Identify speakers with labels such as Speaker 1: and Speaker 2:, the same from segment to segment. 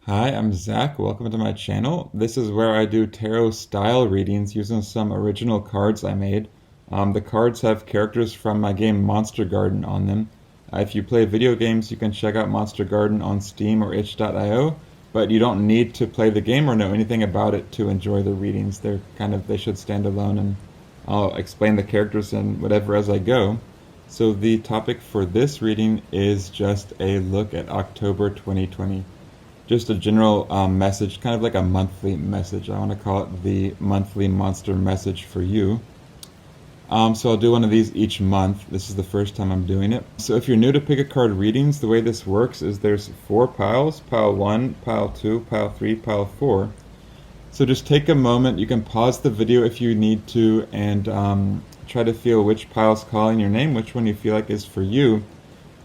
Speaker 1: Hi, I'm Zach. Welcome to my channel. This is where I do tarot style readings using some original cards I made. The cards have characters from my game Monster Garden on them. If you play video games, you can check out Monster Garden on Steam or itch.io, but you don't need to play the game or know anything about it to enjoy the readings. They should stand alone, and I'll explain the characters and whatever as I go. So the topic for this reading is just a look at October 2020. Just a general message, kind of like a monthly message. I want to call it the monthly monster message for you. So I'll do one of these each month. This is the first time I'm doing it. So if you're new to pick a card readings, the way this works is there's 4 piles: pile 1, pile 2, pile 3, pile 4. So just take a moment. You can pause the video if you need to and try to feel which pile is calling your name, which one you feel like is for you.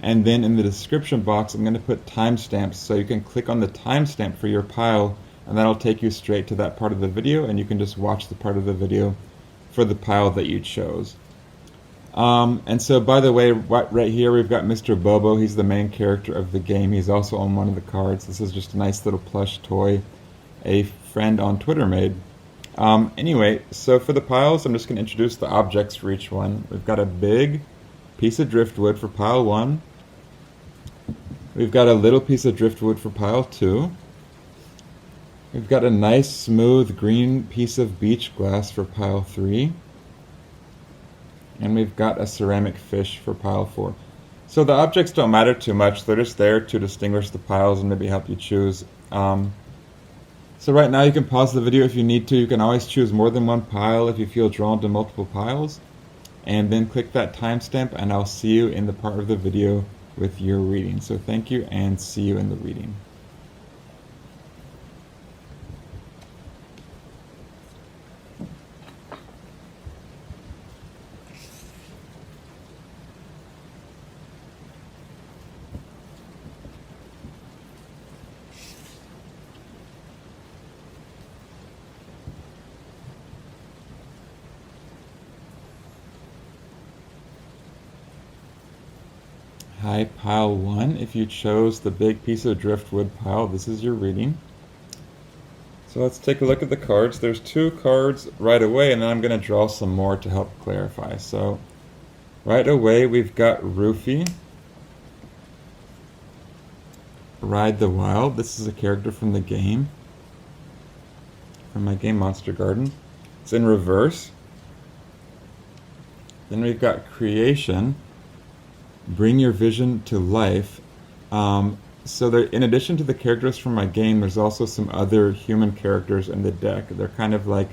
Speaker 1: And then in the description box, I'm going to put timestamps, so you can click on the timestamp for your pile, and that'll take you straight to that part of the video, and you can just watch the part of the video for the pile that you chose. And so, by the way, right here we've got Mr. Bobo. He's the main character of the game. He's also on one of the cards. This is just a nice little plush toy a friend on Twitter made. Anyway, so for the piles, I'm just going to introduce the objects for each one. We've got a big piece of driftwood for pile 1. We've got a little piece of driftwood for pile 2. We've got a nice smooth green piece of beach glass for pile 3. And we've got a ceramic fish for pile 4. So the objects don't matter too much. They're just there to distinguish the piles and maybe help you choose. So right now you can pause the video if you need to. You can always choose more than one pile if you feel drawn to multiple piles. And then click that timestamp, and I'll see you in the part of the video with your reading. So thank you, and see you in the reading. Hi, pile 1. If you chose the big piece of driftwood pile, this is your reading. So let's take a look at the cards. There's 2 cards right away, and then I'm going to draw some more to help clarify. So right away we've got Roofy. Ride the Wild. This is a character from the game, from my game Monster Garden. It's in reverse. Then we've got Creation. Bring your vision to life. So there, in addition to the characters from my game, there's also some other human characters in the deck. They're kind of like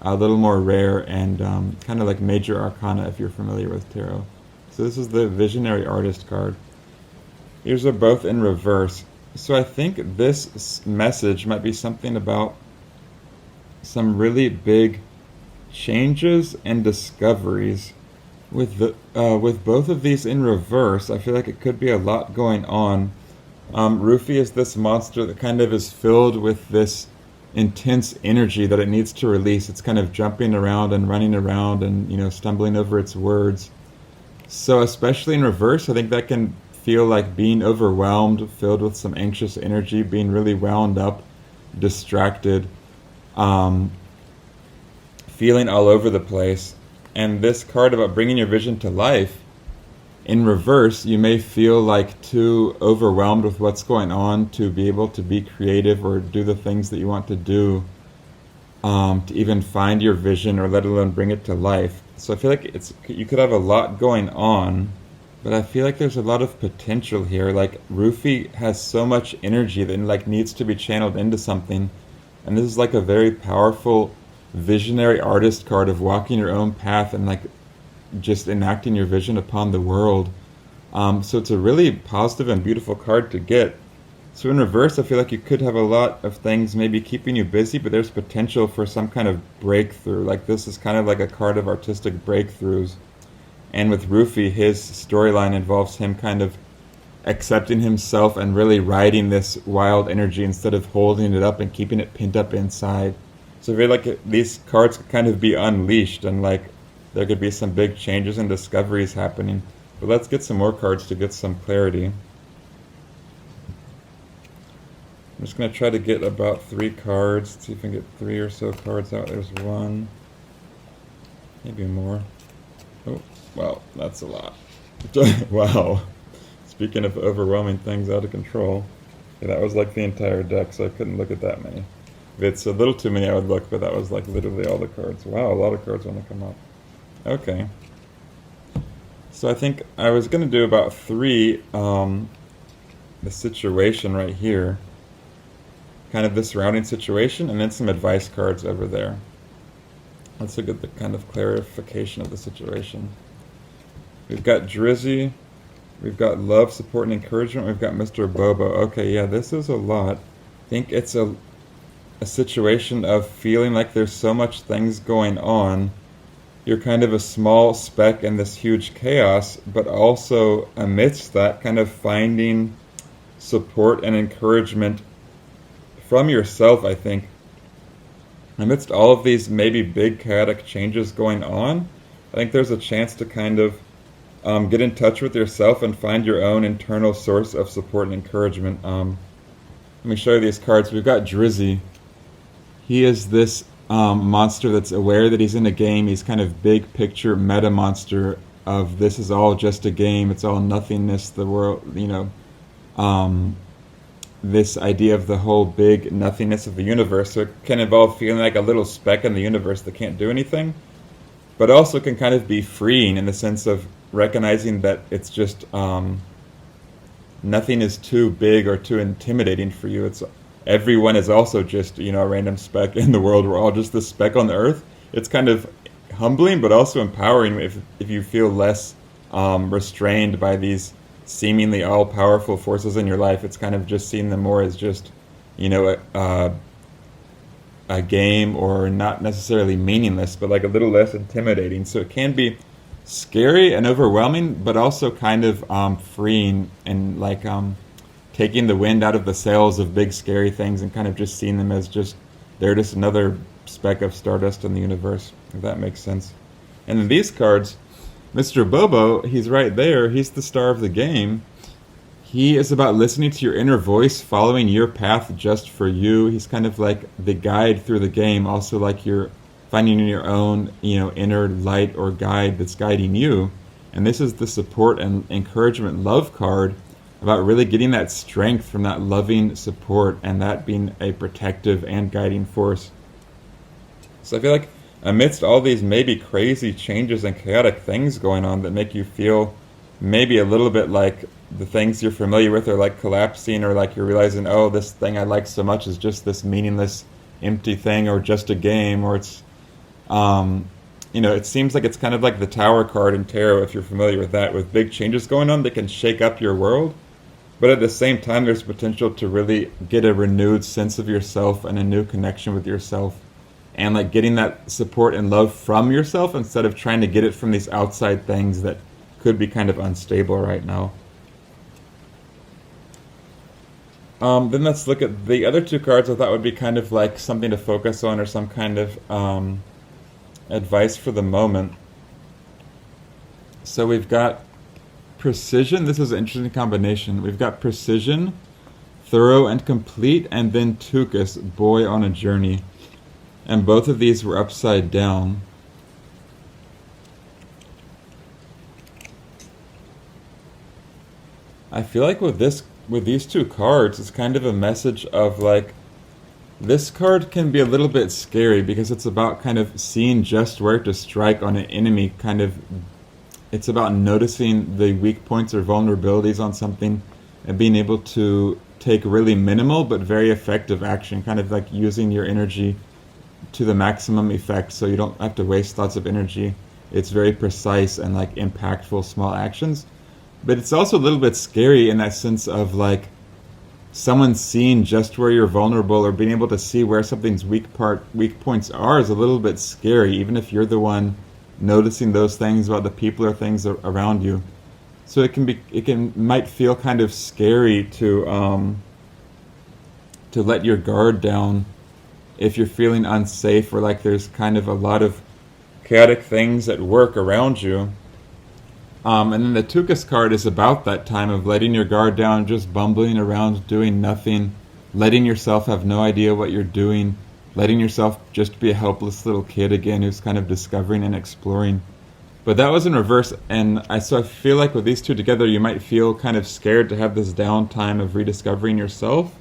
Speaker 1: a little more rare and kind of like major arcana if you're familiar with tarot. So this is the Visionary Artist card. These are both in reverse. So I think this message might be something about some really big changes and discoveries. With both of these in reverse, I feel like it could be a lot going on. Roofy is this monster that kind of is filled with this intense energy that it needs to release. It's kind of jumping around and running around and, you know, stumbling over its words. So especially in reverse, I think that can feel like being overwhelmed, filled with some anxious energy, being really wound up, distracted, feeling all over the place. And this card about bringing your vision to life, in reverse, you may feel like too overwhelmed with what's going on to be able to be creative or do the things that you want to do, to even find your vision or let alone bring it to life. So I feel like you could have a lot going on, but I feel like there's a lot of potential here. Like Roofy has so much energy that like needs to be channeled into something, and this is like a very powerful Visionary Artist card of walking your own path and like just enacting your vision upon the world. So it's a really positive and beautiful card to get. So in reverse, I feel like you could have a lot of things maybe keeping you busy, but there's potential for some kind of breakthrough. Like this is kind of like a card of artistic breakthroughs. And with Roofy, his storyline involves him kind of accepting himself and really riding this wild energy instead of holding it up and keeping it pinned up inside. So I feel like these cards could kind of be unleashed and like there could be some big changes and discoveries happening. But let's get some more cards to get some clarity. I'm just going to try to get about 3 cards. Let's see if I can get 3 or so cards out. There's 1. Maybe more. Oh, wow, that's a lot. Wow. Speaking of overwhelming things out of control. Yeah, that was like the entire deck, so I couldn't look at that many. If it's a little too many, I would look, but that was like literally all the cards. Wow, a lot of cards want to come up. Okay. So I think I was going to do about 3, the situation right here. Kind of the surrounding situation, and then some advice cards over there. Let's look at the kind of clarification of the situation. We've got Drizzy, we've got love, support, and encouragement, we've got Mr. Bobo. Okay, yeah, this is a lot. I think it's a situation of feeling like there's so much things going on. You're kind of a small speck in this huge chaos, but also amidst that, kind of finding support and encouragement from yourself, I think. Amidst all of these maybe big chaotic changes going on, I think there's a chance to kind of get in touch with yourself and find your own internal source of support and encouragement. Let me show you these cards. We've got Drizzy. He is this monster that's aware that he's in a game. He's kind of big picture meta monster of this is all just a game. It's all nothingness. The world, this idea of the whole big nothingness of the universe. So it can involve feeling like a little speck in the universe that can't do anything, but also can kind of be freeing in the sense of recognizing that it's just nothing is too big or too intimidating for you. It's everyone is also just a random speck in the world. We're all just this speck on the earth. It's kind of humbling, but also empowering if you feel less restrained by these seemingly all-powerful forces in your life. It's kind of just seeing them more as just a game, or not necessarily meaningless, but like a little less intimidating. So it can be scary and overwhelming, but also kind of freeing, and like taking the wind out of the sails of big scary things and kind of just seeing them as just they're just another speck of stardust in the universe, if that makes sense. And then these cards, Mr. Bobo, he's right there. He's the star of the game. He is about listening to your inner voice, following your path just for you. He's kind of like the guide through the game, also like you're finding your own, inner light or guide that's guiding you. And this is the support and encouragement love card, about really getting that strength from that loving support and that being a protective and guiding force. So I feel like amidst all these maybe crazy changes and chaotic things going on that make you feel maybe a little bit like the things you're familiar with are like collapsing, or like you're realizing, oh, this thing I like so much is just this meaningless, empty thing, or just a game, or it's, it seems like it's kind of like the Tower card in tarot, if you're familiar with that, with big changes going on that can shake up your world. But at the same time, there's potential to really get a renewed sense of yourself and a new connection with yourself. And like getting that support and love from yourself instead of trying to get it from these outside things that could be kind of unstable right now. Then let's look at the other 2 cards. I thought would be kind of like something to focus on, or some kind of advice for the moment. So we've got Precision. This is an interesting combination. We've got Precision, Thorough and Complete, and then Tukas, Boy on a Journey. And both of these were upside down. I feel like with these 2 cards, it's kind of a message of like, this card can be a little bit scary because it's about kind of seeing just where to strike on an enemy. It's about noticing the weak points or vulnerabilities on something and being able to take really minimal but very effective action, kind of like using your energy to the maximum effect, so you don't have to waste lots of energy. It's very precise and like impactful small actions. But it's also a little bit scary in that sense of like someone seeing just where you're vulnerable, or being able to see where something's weak points are, is a little bit scary, even if you're the one noticing those things about the people or things around you. So it might feel kind of scary to let your guard down if you're feeling unsafe, or like there's kind of a lot of chaotic things at work around you. And then the Tukas card is about that time of letting your guard down, just bumbling around, doing nothing, letting yourself have no idea what you're doing, letting yourself just be a helpless little kid again who's kind of discovering and exploring. But that was in reverse, and so I feel like with these two together, you might feel kind of scared to have this downtime of rediscovering yourself.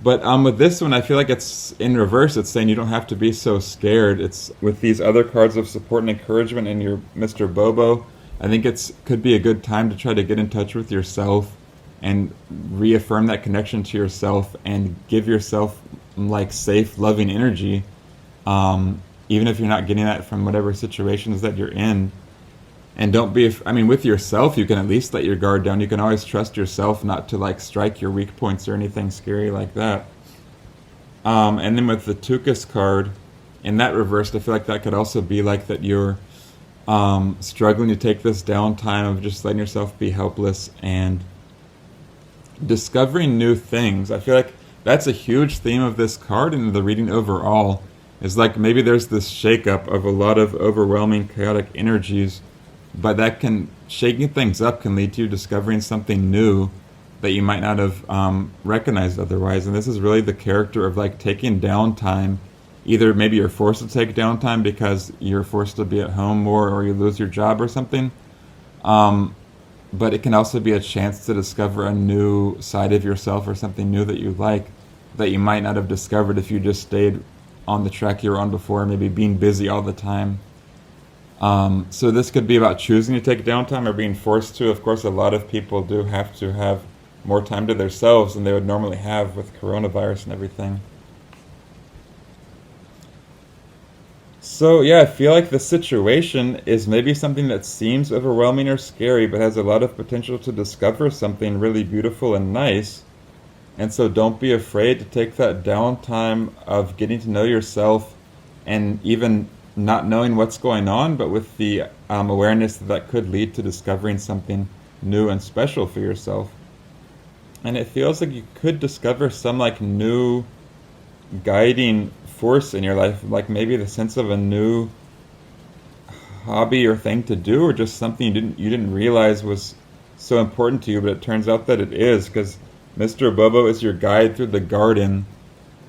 Speaker 1: But with this one, I feel like it's in reverse. It's saying you don't have to be so scared. It's with these other cards of support and encouragement in your Mr. Bobo. I think could be a good time to try to get in touch with yourself and reaffirm that connection to yourself and give yourself like safe, loving energy. Even if you're not getting that from whatever situations that you're in. And don't be, I mean, with yourself, you can at least let your guard down. You can always trust yourself not to like strike your weak points or anything scary like that. And then with the Tukas card, in that reversed, I feel like that could also be like that you're struggling to take this downtime of just letting yourself be helpless and discovering new things. I feel like that's a huge theme of this card and the reading overall. Is like maybe there's this shakeup of a lot of overwhelming chaotic energies, but that can, shaking things up can lead to you discovering something new that you might not have recognized otherwise. And this is really the character of like taking downtime. Either maybe you're forced to take downtime because you're forced to be at home more or you lose your job or something. But it can also be a chance to discover a new side of yourself or something new that you like that you might not have discovered if you just stayed on the track you were on before, maybe being busy all the time. So this could be about choosing to take downtime or being forced to. Of course, a lot of people do have to have more time to themselves than they would normally have with coronavirus and everything. So yeah, I feel like the situation is maybe something that seems overwhelming or scary, but has a lot of potential to discover something really beautiful and nice. And so don't be afraid to take that downtime of getting to know yourself and even not knowing what's going on, but with the awareness that could lead to discovering something new and special for yourself. And it feels like you could discover some like new guiding force in your life, like maybe the sense of a new hobby or thing to do, or just something you didn't realize was so important to you, but it turns out that it is, because Mr. Bobo is your guide through the garden,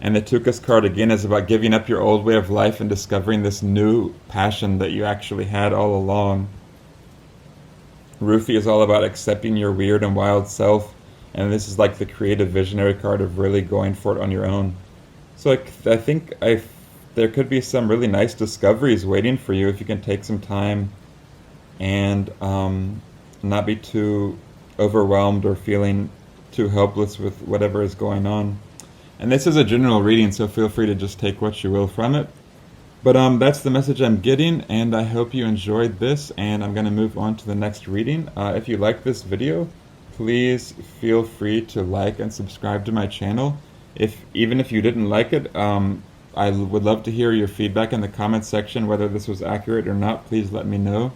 Speaker 1: and the Tukas card again is about giving up your old way of life and discovering this new passion that you actually had all along. Rufy is all about accepting your weird and wild self, and this is like the creative visionary card of really going for it on your own. So I think there could be some really nice discoveries waiting for you if you can take some time and not be too overwhelmed or feeling too helpless with whatever is going on. And this is a general reading, so feel free to just take what you will from it. But that's the message I'm getting, and I hope you enjoyed this, and I'm going to move on to the next reading. If you like this video, please feel free to like and subscribe to my channel. Even if you didn't like it, I would love to hear your feedback in the comments section, whether this was accurate or not. Please let me know.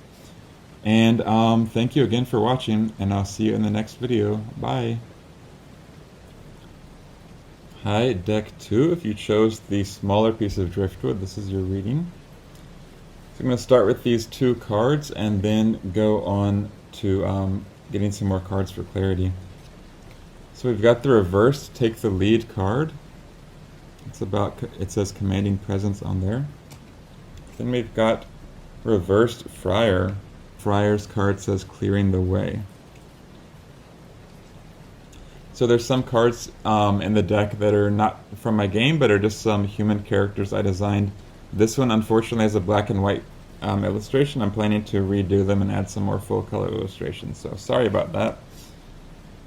Speaker 1: And thank you again for watching, and I'll see you in the next video. Bye. Hi, deck 2. If you chose the smaller piece of driftwood, this is your reading. So I'm going to start with these 2 cards and then go on to getting some more cards for clarity. So we've got the reversed Take the Lead card. It says Commanding Presence on there. Then we've got reversed Friar. Friar's card says Clearing the Way. So there's some cards in the deck that are not from my game, but are just some human characters I designed. This one, unfortunately, has a black and white illustration. I'm planning to redo them and add some more full color illustrations, so sorry about that.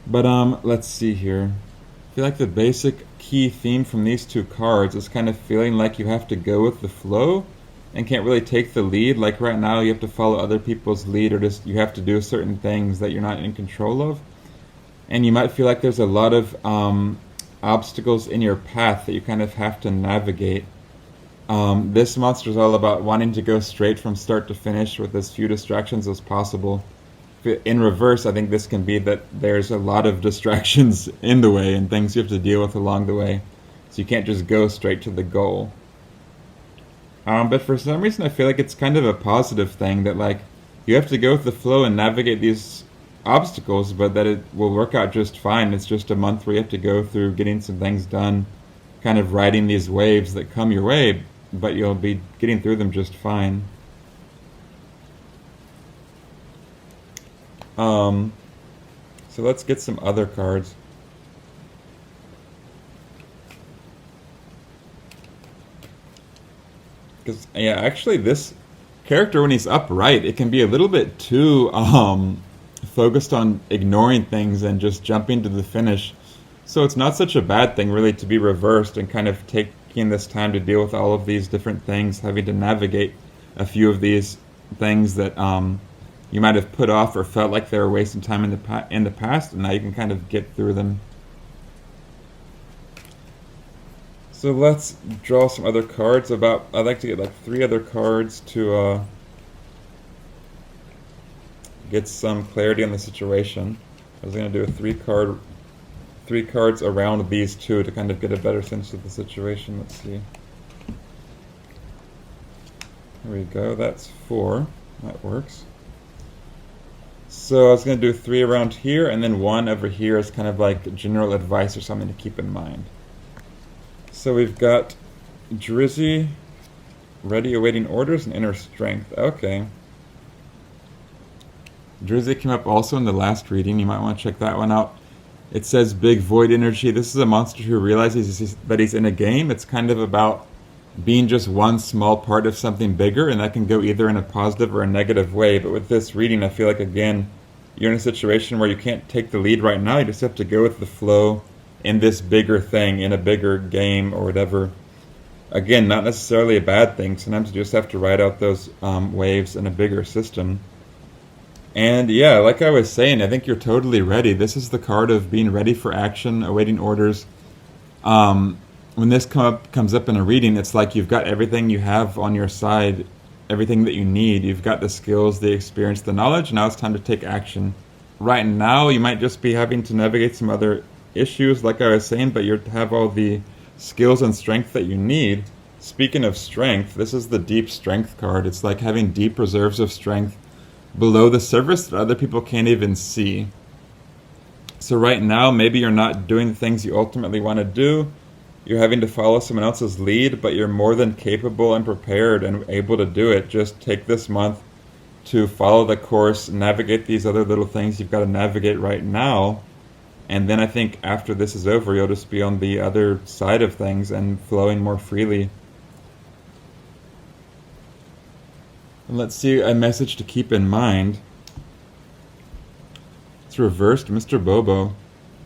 Speaker 1: But let's see here. I feel like the basic key theme from these 2 cards is kind of feeling like you have to go with the flow and can't really take the lead. Like right now, you have to follow other people's lead, or just you have to do certain things that you're not in control of. And you might feel like there's a lot of obstacles in your path that you kind of have to navigate. This monster is all about wanting to go straight from start to finish with as few distractions as possible. In reverse, I think this can be that there's a lot of distractions in the way and things you have to deal with along the way. So you can't just go straight to the goal. But for some reason, I feel like it's kind of a positive thing that like you have to go with the flow and navigate these obstacles, but that it will work out just fine. It's just a month where you have to go through getting some things done, kind of riding these waves that come your way, but you'll be getting through them just fine. So let's get some other cards. Because, yeah, actually this character, when he's upright, it can be a little bit too focused on ignoring things and just jumping to the finish. So it's not such a bad thing, really, to be reversed and kind of taking this time to deal with all of these different things, having to navigate a few of these things that you might have put off or felt like they were wasting time in the past, and now you can kind of get through them. So let's draw some other cards. I'd like to get like 3 other cards to get some clarity on the situation. I was going to do a 3 cards around these 2 to kind of get a better sense of the situation. Let's see. Here we go. That's 4. That works. So I was going to do 3 around here, and then 1 over here as kind of like general advice or something to keep in mind. So we've got Drizzy, ready awaiting orders, and inner strength. Okay. Drizzy came up also in the last reading. You might want to check that one out. It says big void energy. This is a monster who realizes that he's in a game. It's kind of about being just one small part of something bigger, and that can go either in a positive or a negative way. But with this reading, I feel like, again, you're in a situation where you can't take the lead right now. You just have to go with the flow in this bigger thing, in a bigger game or whatever. Again, not necessarily a bad thing. Sometimes you just have to ride out those waves in a bigger system. And yeah, like I was saying, I think you're totally ready. This is the card of being ready for action, awaiting orders. When this comes up in a reading, it's like you've got everything you have on your side, everything that you need. You've got the skills, the experience, the knowledge. Now it's time to take action. Right now, you might just be having to navigate some other issues, like I was saying, but you have all the skills and strength that you need. Speaking of strength, this is the deep strength card. It's like having deep reserves of strength below the surface that other people can't even see. So right now, maybe you're not doing the things you ultimately want to do. You're having to follow someone else's lead, but you're more than capable and prepared and able to do it. Just take this month to follow the course, navigate these other little things you've got to navigate right now. And then I think after this is over, you'll just be on the other side of things and flowing more freely. And let's see a message to keep in mind. It's reversed, Mr. Bobo.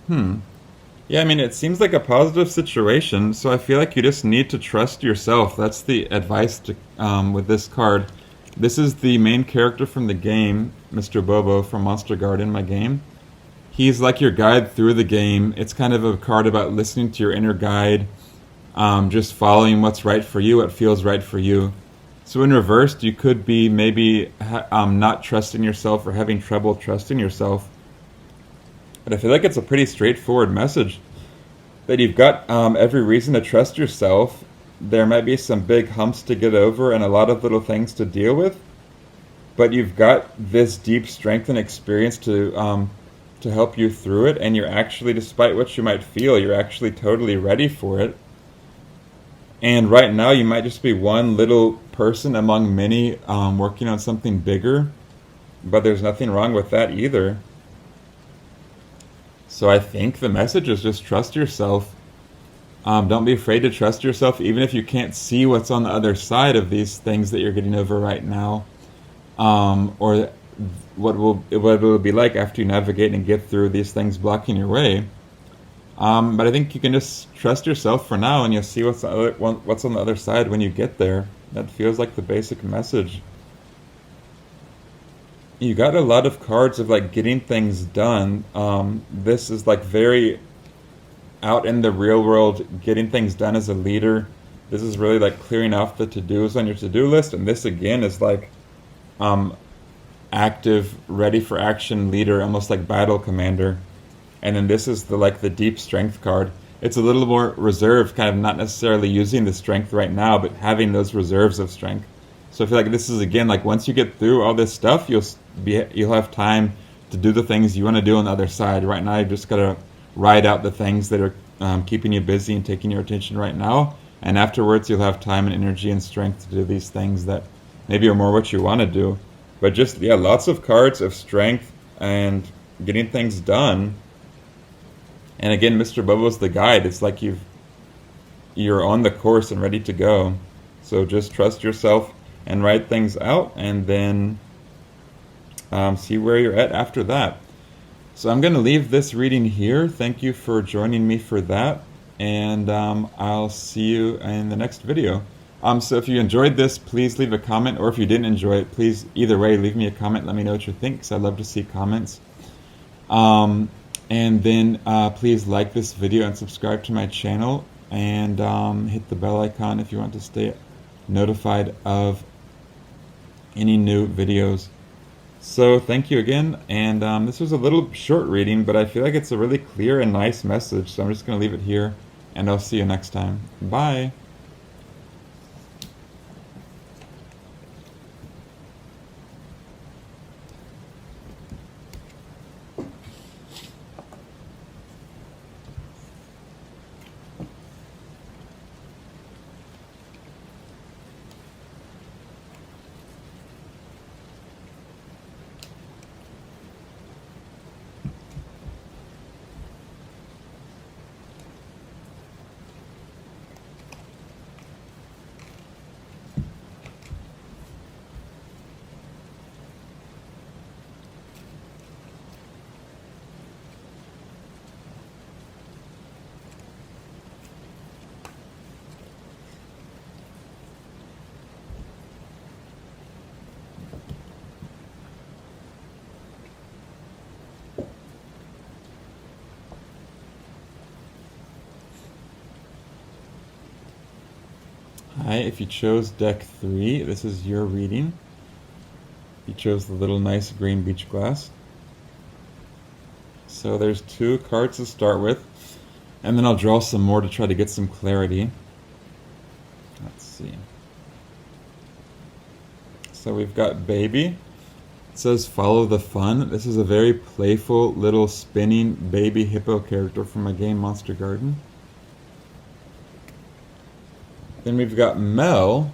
Speaker 1: Yeah, I mean, it seems like a positive situation, so I feel like you just need to trust yourself. That's the advice with this card. This is the main character from the game, Mr. Bobo from Monster Garden, my game. He's like your guide through the game. It's kind of a card about listening to your inner guide, just following what's right for you, what feels right for you. So in reversed, you could be maybe not trusting yourself or having trouble trusting yourself. But I feel like it's a pretty straightforward message that you've got every reason to trust yourself. There might be some big humps to get over and a lot of little things to deal with, but you've got this deep strength and experience to help you through it, and you're actually, despite what you might feel, you're actually totally ready for it. And right now, you might just be one little person among many working on something bigger, but there's nothing wrong with that either. So I think the message is just trust yourself. Don't be afraid to trust yourself, even if you can't see what's on the other side of these things that you're getting over right now, or what it will be like after you navigate and get through these things blocking your way. But I think you can just trust yourself for now, and you'll see what's on the other side when you get there. That feels like the basic message. You got a lot of cards of like getting things done. This is like very out in the real world, getting things done as a leader. This is really like clearing off the to-dos on your to-do list, and this again is like active, ready for action leader, almost like battle commander. And then this is the deep strength card. It's a little more reserved, kind of not necessarily using the strength right now, but having those reserves of strength. So I feel like this is again like once you get through all this stuff, you'll have time to do the things you want to do on the other side. Right now, you just got to ride out the things that are keeping you busy and taking your attention right now. And afterwards, you'll have time and energy and strength to do these things that maybe are more what you want to do. But just, yeah, lots of cards of strength and getting things done. And again, Mr. Bubbles the guide. It's like you're on the course and ready to go. So just trust yourself and write things out, and then see where you're at after that. So I'm going to leave this reading here. Thank you for joining me for that, and I'll see you in the next video. So if you enjoyed this, please leave a comment, or if you didn't enjoy it, please, either way, leave me a comment. Let me know what you think, because I'd love to see comments. And then please like this video and subscribe to my channel, and hit the bell icon if you want to stay notified of any new videos. So thank you again, and this was a little short reading, but I feel like it's a really clear and nice message, so I'm just going to leave it here, and I'll see you next time. Bye! Hi, if you chose deck 3, this is your reading. You chose the little nice green beach glass. So there's 2 cards to start with, and then I'll draw some more to try to get some clarity. Let's see. So we've got Baby. It says follow the fun. This is a very playful little spinning baby hippo character from my game Monster Garden. Then we've got Mel.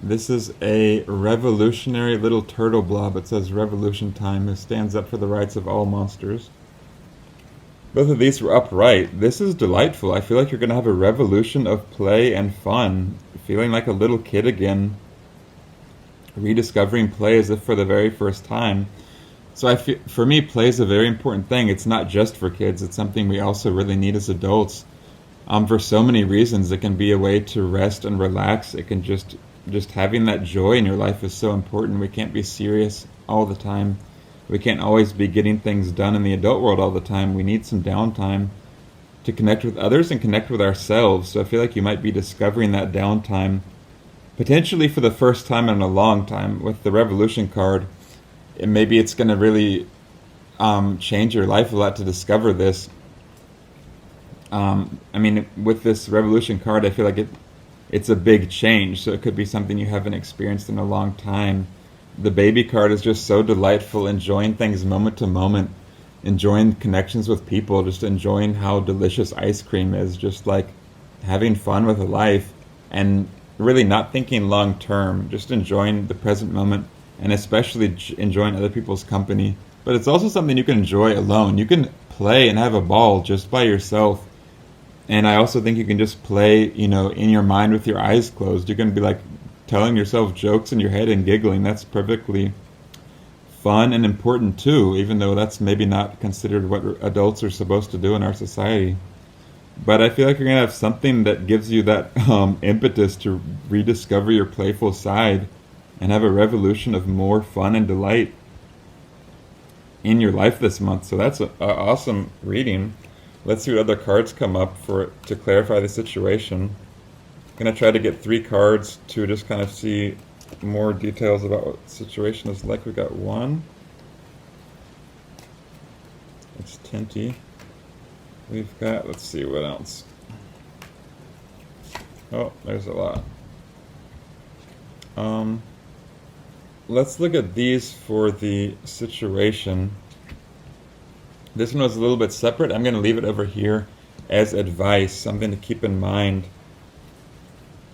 Speaker 1: This is a revolutionary little turtle blob. It says Revolution Time, who stands up for the rights of all monsters. Both of these were upright. This is delightful. I feel like you're going to have a revolution of play and fun. Feeling like a little kid again. Rediscovering play as if for the very first time. So for me, play is a very important thing. It's not just for kids. It's something we also really need as adults. For so many reasons. It can be a way to rest and relax. It can just having that joy in your life is so important. We can't be serious all the time. We can't always be getting things done in the adult world all the time. We need some downtime to connect with others and connect with ourselves. So I feel like you might be discovering that downtime potentially for the first time in a long time. With the Revolution card, maybe it's going to really change your life a lot to discover this. I mean, with this Revolution card, I feel like it's a big change, so it could be something you haven't experienced in a long time. The Baby card is just so delightful, enjoying things moment to moment, enjoying connections with people, just enjoying how delicious ice cream is, just like having fun with life, and really not thinking long term, just enjoying the present moment, and especially enjoying other people's company. But it's also something you can enjoy alone. You can play and have a ball just by yourself. And I also think you can just play, in your mind with your eyes closed. You can be like telling yourself jokes in your head and giggling. That's perfectly fun and important too, even though that's maybe not considered what adults are supposed to do in our society. But I feel like you're going to have something that gives you that impetus to rediscover your playful side and have a revolution of more fun and delight in your life this month. So that's an awesome reading. Let's see what other cards come up to clarify the situation. I'm going to try to get 3 cards to just kind of see more details about what the situation is like. We got 1. It's Tinty. We've got, let's see what else. Oh, there's a lot. Let's look at these for the situation. This one was a little bit separate. I'm going to leave it over here as advice, something to keep in mind.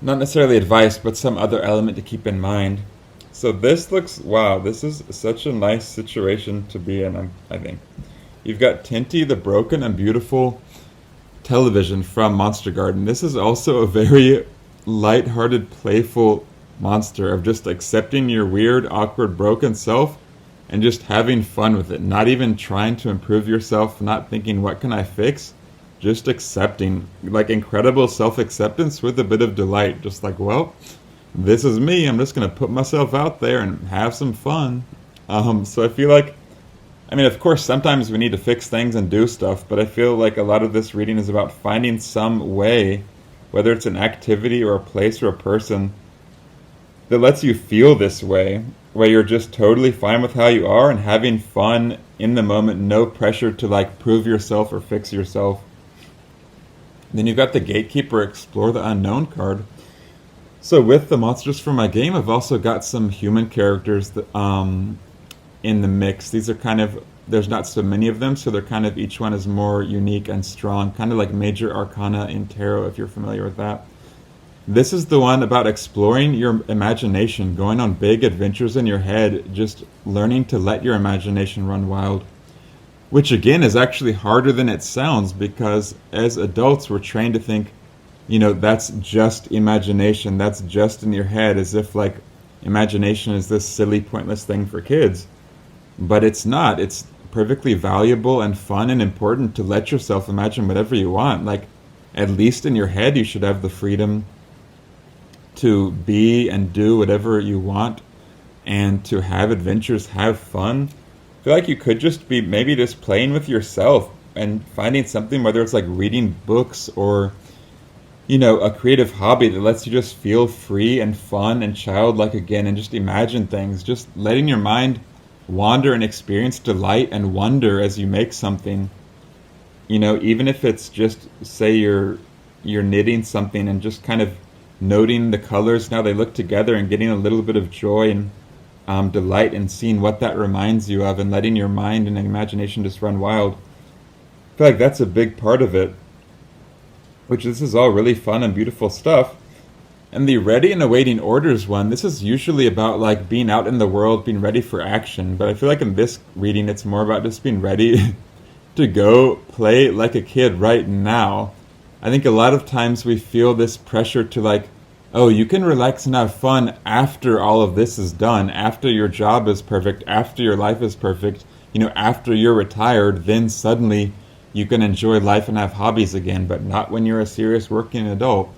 Speaker 1: Not necessarily advice, but some other element to keep in mind. So this looks, wow, this is such a nice situation to be in, I think. You've got Tinty, the broken and beautiful television from Monster Garden. This is also a very light-hearted, playful monster of just accepting your weird, awkward, broken self and just having fun with it. Not even trying to improve yourself, not thinking, what can I fix? Just accepting, like incredible self-acceptance with a bit of delight. Just like, well, this is me. I'm just going to put myself out there and have some fun. So I feel like, I mean, of course, sometimes we need to fix things and do stuff, but I feel like a lot of this reading is about finding some way, whether it's an activity or a place or a person, that lets you feel this way, where you're just totally fine with how you are and having fun in the moment, no pressure to like prove yourself or fix yourself. Then you've got the Gatekeeper, Explore the Unknown card. So with the monsters from my game, I've also got some human characters that, in the mix. These are kind of, there's not so many of them, so they're kind of, each one is more unique and strong, kind of like major arcana in tarot, if you're familiar with that. This is the one about exploring your imagination, going on big adventures in your head, just learning to let your imagination run wild. Which again is actually harder than it sounds, because as adults we're trained to think, you know, that's just imagination, that's just in your head, as if like imagination is this silly, pointless thing for kids. But it's not. It's perfectly valuable and fun and important to let yourself imagine whatever you want. Like, at least in your head you should have the freedom to be and do whatever you want and to have adventures, have fun. I feel like you could just be maybe just playing with yourself and finding something, whether it's like reading books or, you know, a creative hobby that lets you just feel free and fun and childlike again and just imagine things. Just letting your mind wander and experience delight and wonder as you make something. You know, even if it's just, say you're knitting something and just kind of noting the colors and how they look together and getting a little bit of joy and delight in seeing what that reminds you of and letting your mind and imagination just run wild. I feel like that's a big part of it, which this is all really fun and beautiful stuff. And the Ready and Awaiting Orders one, this is usually about like being out in the world, being ready for action, but I feel like in this reading it's more about just being ready to go play like a kid right now. I think a lot of times we feel this pressure to like, oh, you can relax and have fun after all of this is done, after your job is perfect, after your life is perfect, you know, after you're retired, then suddenly you can enjoy life and have hobbies again, but not when you're a serious working adult.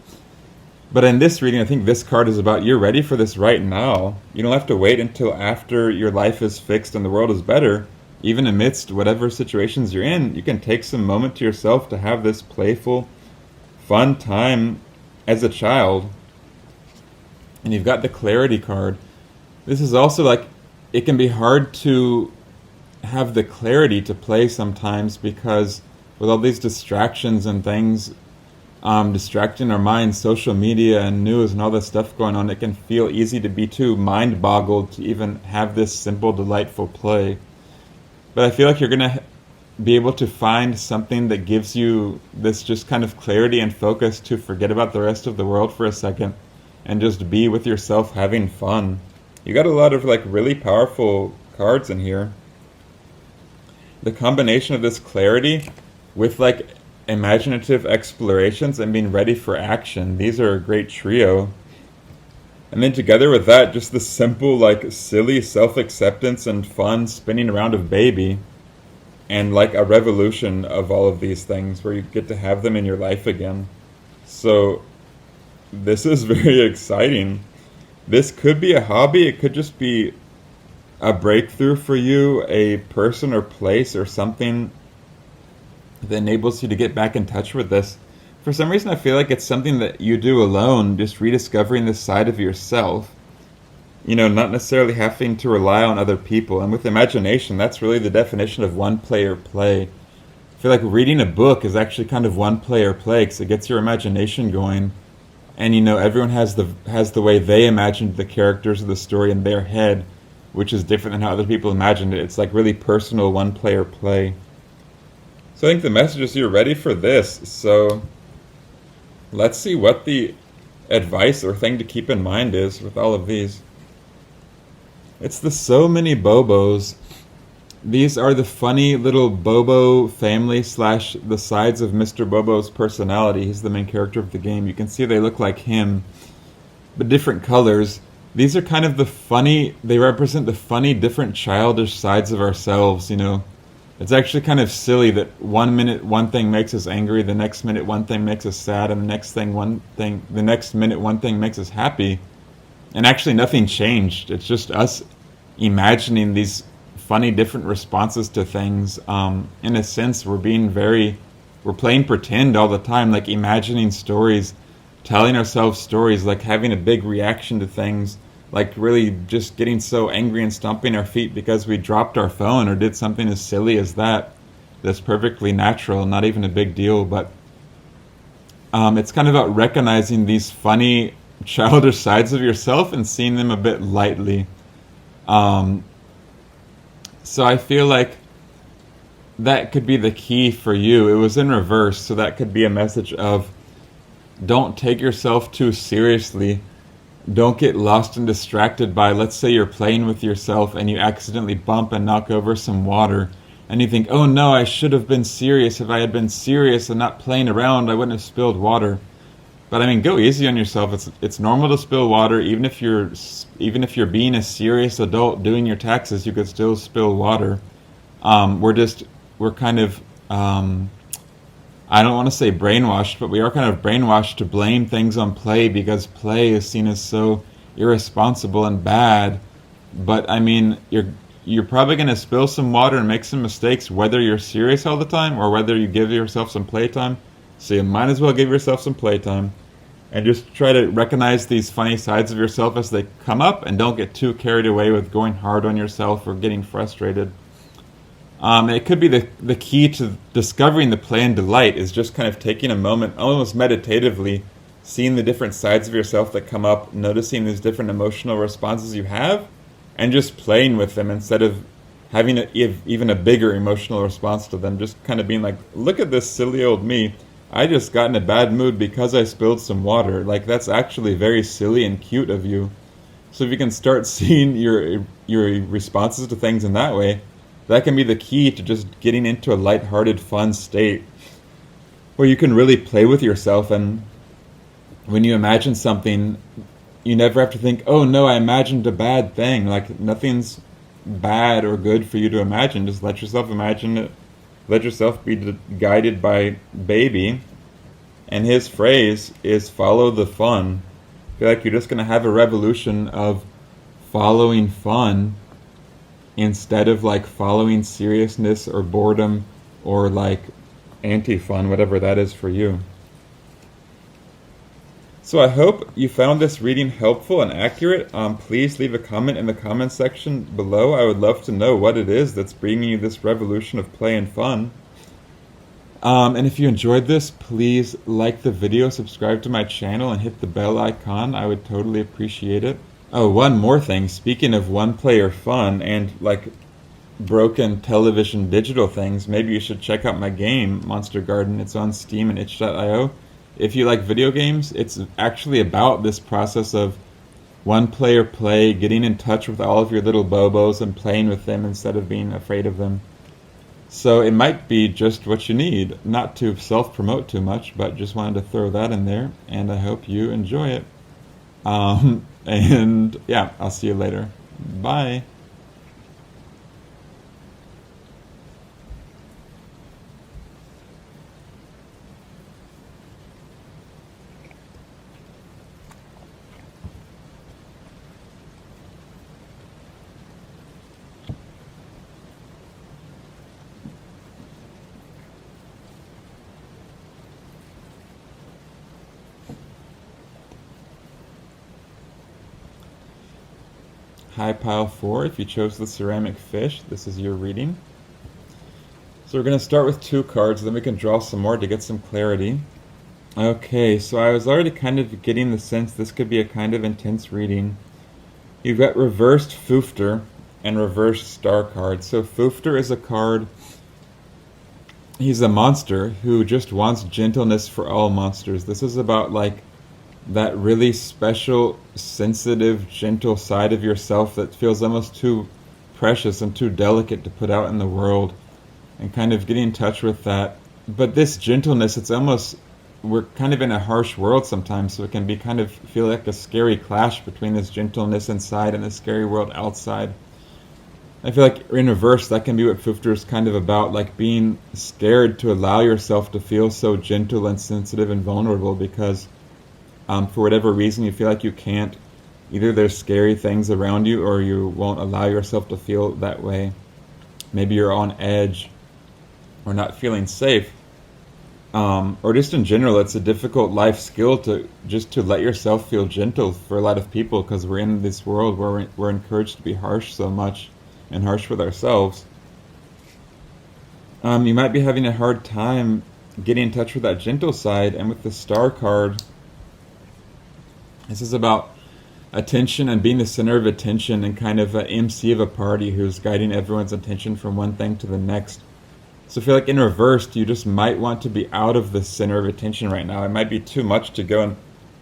Speaker 1: But in this reading, I think this card is about you're ready for this right now. You don't have to wait until after your life is fixed and the world is better. Even amidst whatever situations you're in, you can take some moment to yourself to have this playful, fun time as a child. And you've got the Clarity card. This is also like, it can be hard to have the clarity to play sometimes, because with all these distractions and things distracting our minds, social media and news and all this stuff going on, it can feel easy to be too mind boggled to even have this simple, delightful play. But I feel like you're going to be able to find something that gives you this just kind of clarity and focus to forget about the rest of the world for a second and just be with yourself having fun. You got a lot of like really powerful cards in here. The combination of this clarity with like imaginative explorations and being ready for action, these are a great trio. And then together with that, just the simple, like, silly self-acceptance and fun spinning around of baby, and like a revolution of all of these things where you get to have them in your life again. So this is very exciting. This could be a hobby, it could just be a breakthrough for you, a person or place or something that enables you to get back in touch with this. For some reason, I feel like it's something that you do alone, just rediscovering this side of yourself. You know, not necessarily having to rely on other people. And with imagination, that's really the definition of one-player play. I feel like reading a book is actually kind of one-player play, because it gets your imagination going. And, you know, everyone has the way they imagined the characters of the story in their head, which is different than how other people imagined it. It's like really personal one-player play. So I think the message is you're ready for this. So let's see what the advice or thing to keep in mind is with all of these. It's the so many Bobos. These are the funny little Bobo family slash the sides of Mr. Bobo's personality. He's the main character of the game. You can see they look like him, but different colors. These are kind of the funny, they represent the funny, different childish sides of ourselves, you know. It's actually kind of silly that 1 minute one thing makes us angry, the next minute one thing makes us sad, and the next minute one thing makes us happy. And actually nothing changed. It's just us imagining these funny different responses to things. In a sense, we're playing pretend all the time, like imagining stories, telling ourselves stories, like having a big reaction to things, like really just getting so angry and stomping our feet because we dropped our phone or did something as silly as that. That's perfectly natural, not even a big deal, but it's kind of about recognizing these funny childish sides of yourself and seeing them a bit lightly. So I feel like that could be the key for you. It was in reverse, so that could be a message of don't take yourself too seriously. Don't get lost and distracted by, let's say you're playing with yourself and you accidentally bump and knock over some water. And you think, oh no, I should have been serious. If I had been serious and not playing around, I wouldn't have spilled water. But I mean, go easy on yourself. It's normal to spill water. Even if you're being a serious adult doing your taxes, you could still spill water. We're kind of I don't want to say brainwashed, but we are kind of brainwashed to blame things on play because play is seen as so irresponsible and bad. But I mean, you're probably going to spill some water and make some mistakes, whether you're serious all the time or whether you give yourself some playtime. So you might as well give yourself some playtime. And just try to recognize these funny sides of yourself as they come up, and don't get too carried away with going hard on yourself or getting frustrated. It could be the key to discovering the play and delight is just kind of taking a moment, almost meditatively, seeing the different sides of yourself that come up, noticing these different emotional responses you have, and just playing with them instead of having even a bigger emotional response to them. Just kind of being like, look at this silly old me. I just got in a bad mood because I spilled some water. Like, that's actually very silly and cute of you. So if you can start seeing your responses to things in that way, that can be the key to just getting into a lighthearted, fun state where you can really play with yourself. And when you imagine something, you never have to think, oh no, I imagined a bad thing. Like, nothing's bad or good for you to imagine. Just let yourself imagine it. Let yourself be guided by baby. And his phrase is follow the fun. I feel like you're just going to have a revolution of following fun instead of like following seriousness or boredom or like anti-fun, whatever that is for you. So I hope you found this reading helpful and accurate. Please leave a comment in the comment section below. I would love to know what it is that's bringing you this revolution of play and fun. And if you enjoyed this, please like the video, subscribe to my channel, and hit the bell icon. I would totally appreciate it. Oh, one more thing. Speaking of one-player fun and like broken television digital things, maybe you should check out my game, Monster Garden. It's on Steam and itch.io. If you like video games, it's actually about this process of one-player play, getting in touch with all of your little Bobos and playing with them instead of being afraid of them. So it might be just what you need. Not to self-promote too much, but just wanted to throw that in there, and I hope you enjoy it. And yeah, I'll see you later. Bye. High pile 4, if you chose the ceramic fish, this is your reading. So we're going to start with 2 cards, then we can draw some more to get some clarity. Okay, so I was already kind of getting the sense this could be a kind of intense reading. You've got reversed Foofter and reversed star cards. So Foofter is a card he's a monster who just wants gentleness for all monsters. This is about like that really special, sensitive, gentle side of yourself that feels almost too precious and too delicate to put out in the world, and kind of getting in touch with that. But this gentleness, it's almost, we're kind of in a harsh world sometimes, so it can be kind of feel like a scary clash between this gentleness inside and the scary world outside. I feel like in reverse, that can be what Fufter is kind of about, like being scared to allow yourself to feel so gentle and sensitive and vulnerable because for whatever reason you feel like you can't. Either there's scary things around you or you won't allow yourself to feel that way. Maybe you're on edge or not feeling safe. Or just in general, it's a difficult life skill to just to let yourself feel gentle for a lot of people because we're in this world where we're encouraged to be harsh so much and harsh with ourselves. You might be having a hard time getting in touch with that gentle side, and with the star card, this is about attention and being the center of attention and kind of an MC of a party who's guiding everyone's attention from one thing to the next. So I feel like in reverse, you just might want to be out of the center of attention right now. It might be too much to go and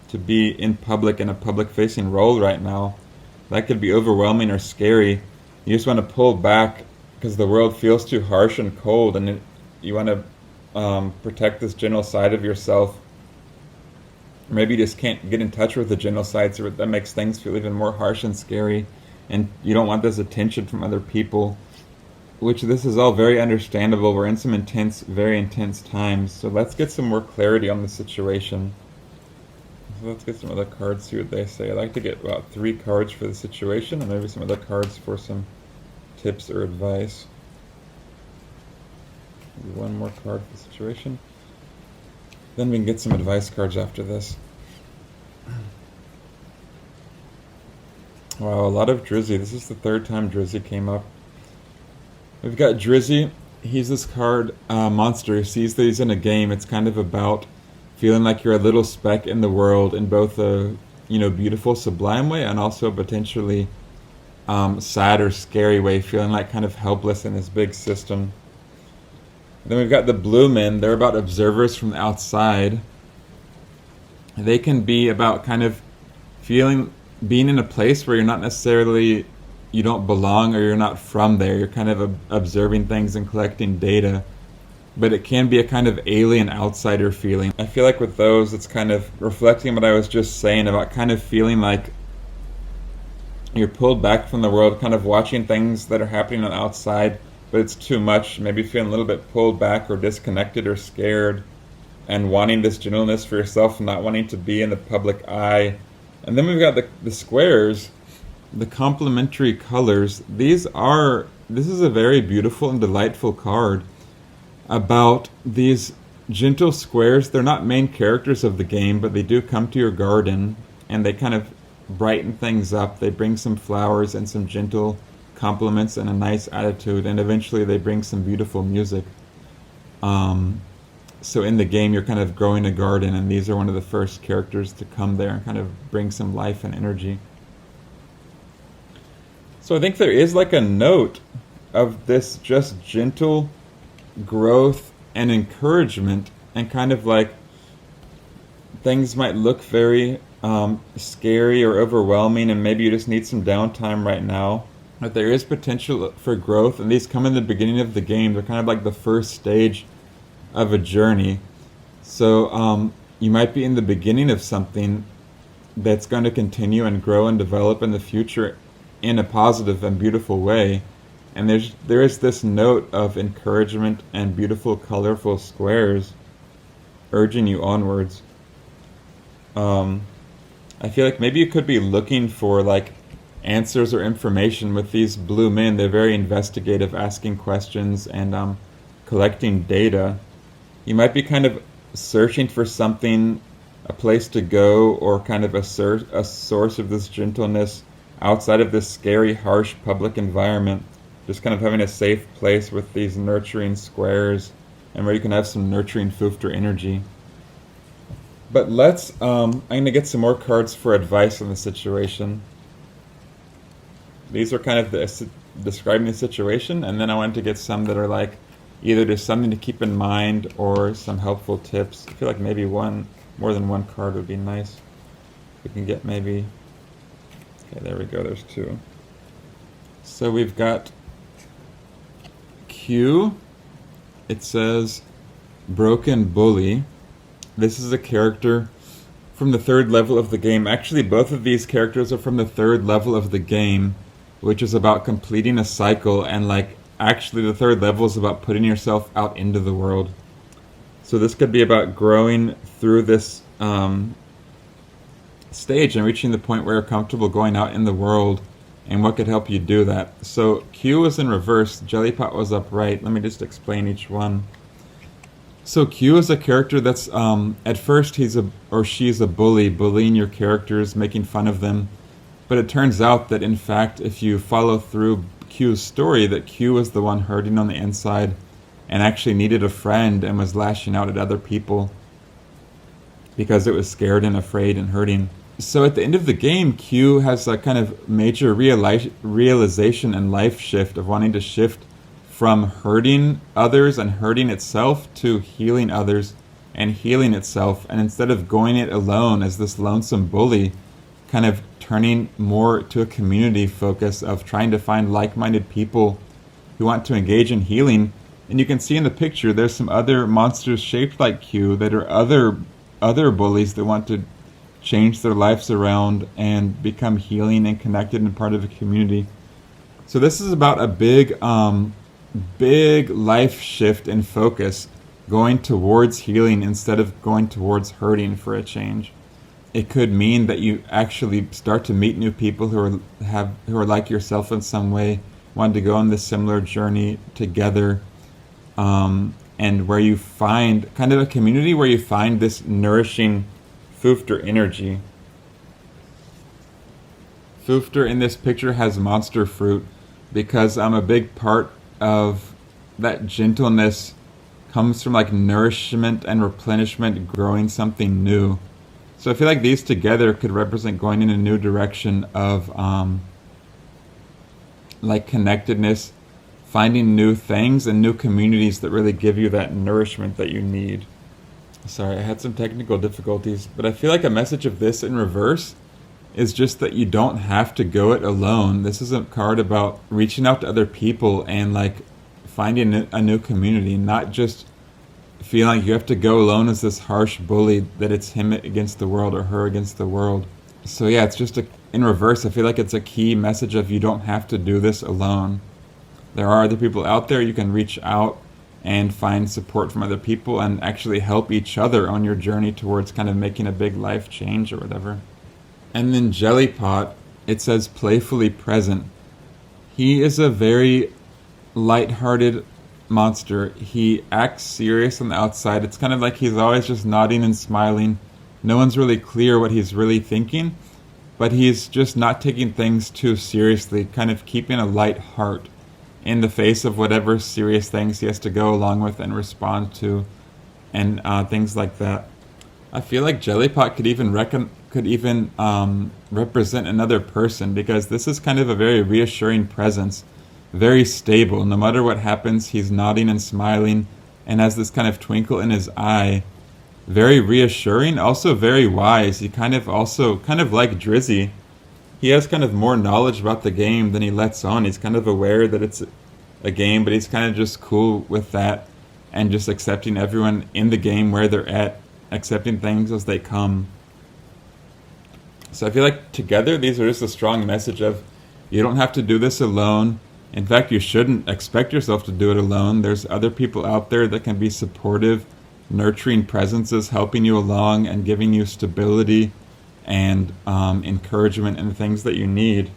Speaker 1: to be in public in a public-facing role right now. That could be overwhelming or scary. You just want to pull back because the world feels too harsh and cold, and you want to protect this gentle side of yourself. Maybe you just can't get in touch with the gentle side, so that makes things feel even more harsh and scary, and you don't want this attention from other people, which this is all very understandable. We're in some intense, very intense times, so let's get some more clarity on the situation. So let's get some other cards, see what they say. I like to get about 3 cards for the situation, and maybe some other cards for some tips or advice. Maybe 1 more card for the situation. Then we can get some advice cards after this. Wow, a lot of Drizzy. This is the 3rd time Drizzy came up. We've got Drizzy. He's this card monster who sees that he's in a game. It's kind of about feeling like you're a little speck in the world in both a beautiful, sublime way and also potentially sad or scary way, feeling like kind of helpless in this big system. Then we've got the blue men. They're about observers from the outside. They can be about kind of being in a place where you're not necessarily, you don't belong or you're not from there. You're kind of observing things and collecting data. But it can be a kind of alien outsider feeling. I feel like with those, it's kind of reflecting what I was just saying about kind of feeling like you're pulled back from the world, kind of watching things that are happening on the outside, but it's too much, maybe feeling a little bit pulled back or disconnected or scared, and wanting this gentleness for yourself, not wanting to be in the public eye. And then we've got the squares, the complementary colors. This is a very beautiful and delightful card about these gentle squares. They're not main characters of the game, but they do come to your garden, and they kind of brighten things up. They bring some flowers and some gentle compliments and a nice attitude, and eventually they bring some beautiful music. So in the game you're kind of growing a garden, and these are one of the first characters to come there and kind of bring some life and energy. So I think there is like a note of this just gentle growth and encouragement, and kind of like things might look very scary or overwhelming, and maybe you just need some downtime right now. But there is potential for growth, and these come in the beginning of the game. They're kind of like the first stage of a journey. So you might be in the beginning of something that's going to continue and grow and develop in the future in a positive and beautiful way. And there is this note of encouragement and beautiful, colorful squares urging you onwards. I feel like maybe you could be looking for like answers or information with these blue men. They're very investigative, asking questions and collecting data. You might be kind of searching for something, a place to go, or kind of a source of this gentleness outside of this scary, harsh public environment. Just kind of having a safe place with these nurturing squares, and where you can have some nurturing Fufter energy. But I'm going to get some more cards for advice on the situation. These are kind of describing the situation, and then I wanted to get some that are like either just something to keep in mind or some helpful tips. I feel like maybe more than one card would be nice. We can get maybe, okay, there we go, there's two. So we've got Q. It says Broken Bully. This is a character from the 3rd level of the game. Actually, both of these characters are from the 3rd level of the game, which is about completing a cycle, and like actually the 3rd level is about putting yourself out into the world. So this could be about growing through this stage and reaching the point where you're comfortable going out in the world, and what could help you do that. So Q was in reverse, Jellypot was upright. Let me just explain each one. So Q is a character that's at first she's a bully, bullying your characters, making fun of them. But it turns out that in fact, if you follow through Q's story, that Q was the one hurting on the inside and actually needed a friend and was lashing out at other people because it was scared and afraid and hurting. So at the end of the game, Q has a kind of major realization and life shift of wanting to shift from hurting others and hurting itself to healing others and healing itself. And instead of going it alone as this lonesome bully, kind of turning more to a community focus of trying to find like-minded people who want to engage in healing. And you can see in the picture there's some other monsters shaped like Q that are other bullies that want to change their lives around and become healing and connected and part of a community. So this is about a big life shift in focus, going towards healing instead of going towards hurting for a change. It could mean that you actually start to meet new people who are like yourself in some way, want to go on this similar journey together, and where you find kind of a community where you find this nourishing Foofter energy. Foofter in this picture has monster fruit because a big part of that gentleness comes from like nourishment and replenishment, growing something new. So I feel like these together could represent going in a new direction of like connectedness, finding new things and new communities that really give you that nourishment that you need. Sorry, I had some technical difficulties, but I feel like a message of this in reverse is just that you don't have to go it alone. This is a card about reaching out to other people and like finding a new community, not just feeling like you have to go alone as this harsh bully, that it's him against the world or her against the world. So yeah, it's just in reverse. I feel like it's a key message of you don't have to do this alone. There are other people out there. You can reach out and find support from other people and actually help each other on your journey towards kind of making a big life change or whatever. And then Jellypot, it says playfully present. He is a very light-hearted monster. He acts serious on the outside. It's kind of like he's always just nodding and smiling. No one's really clear what he's really thinking, but he's just not taking things too seriously, kind of keeping a light heart in the face of whatever serious things he has to go along with and respond to, and things like that. I feel like Jellypot could even represent another person, because this is kind of a very reassuring presence, very stable. No matter what happens, he's nodding and smiling and has this kind of twinkle in his eye. Very reassuring, also very wise. He kind of like Drizzy. He has kind of more knowledge about the game than he lets on. He's kind of aware that it's a game, but he's kind of just cool with that and just accepting everyone in the game where they're at, accepting things as they come. So I feel like together these are just a strong message of you don't have to do this alone. In fact, you shouldn't expect yourself to do it alone. There's other people out there that can be supportive, nurturing presences, helping you along and giving you stability and encouragement and the things that you need.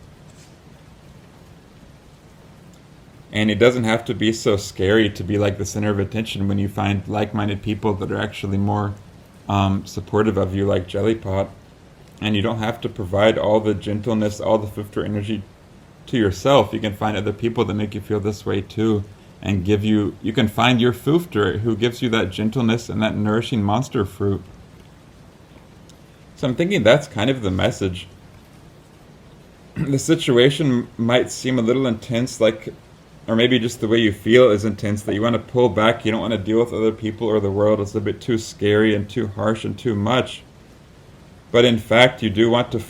Speaker 1: And it doesn't have to be so scary to be like the center of attention when you find like-minded people that are actually more supportive of you, like Jellypot. And you don't have to provide all the gentleness, all the Foofter energy to yourself. You can find other people that make you feel this way too, and you can find your Foofter who gives you that gentleness and that nourishing monster fruit. So I'm thinking that's kind of the message. The situation might seem a little intense, like or maybe just the way you feel is intense that you want to pull back. You don't want to deal with other people or the world. It's a bit too scary and too harsh and too much. But in fact, you do want to,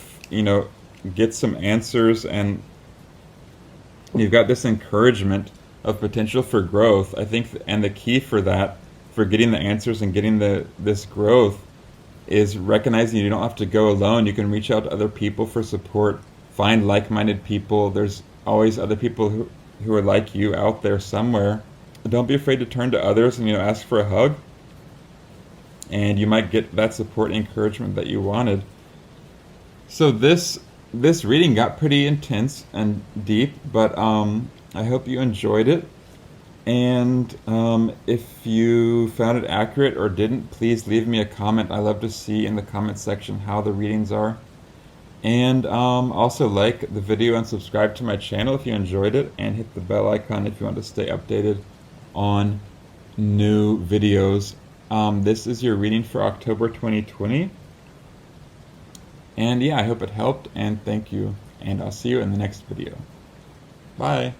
Speaker 1: get some answers, and you've got this encouragement of potential for growth. I think, and the key for that, for getting the answers and getting this growth, is recognizing you don't have to go alone. You can reach out to other people for support. Find like-minded people. There's always other people who are like you out there somewhere. Don't be afraid to turn to others and ask for a hug, and you might get that support and encouragement that you wanted. So this reading got pretty intense and deep, but I hope you enjoyed it. And if you found it accurate or didn't, please leave me a comment. I love to see in the comment section how the readings are. And also like the video and subscribe to my channel if you enjoyed it, and hit the bell icon if you want to stay updated on new videos. This is your reading for October 2020. And yeah, I hope it helped, and thank you. And I'll see you in the next video. Bye.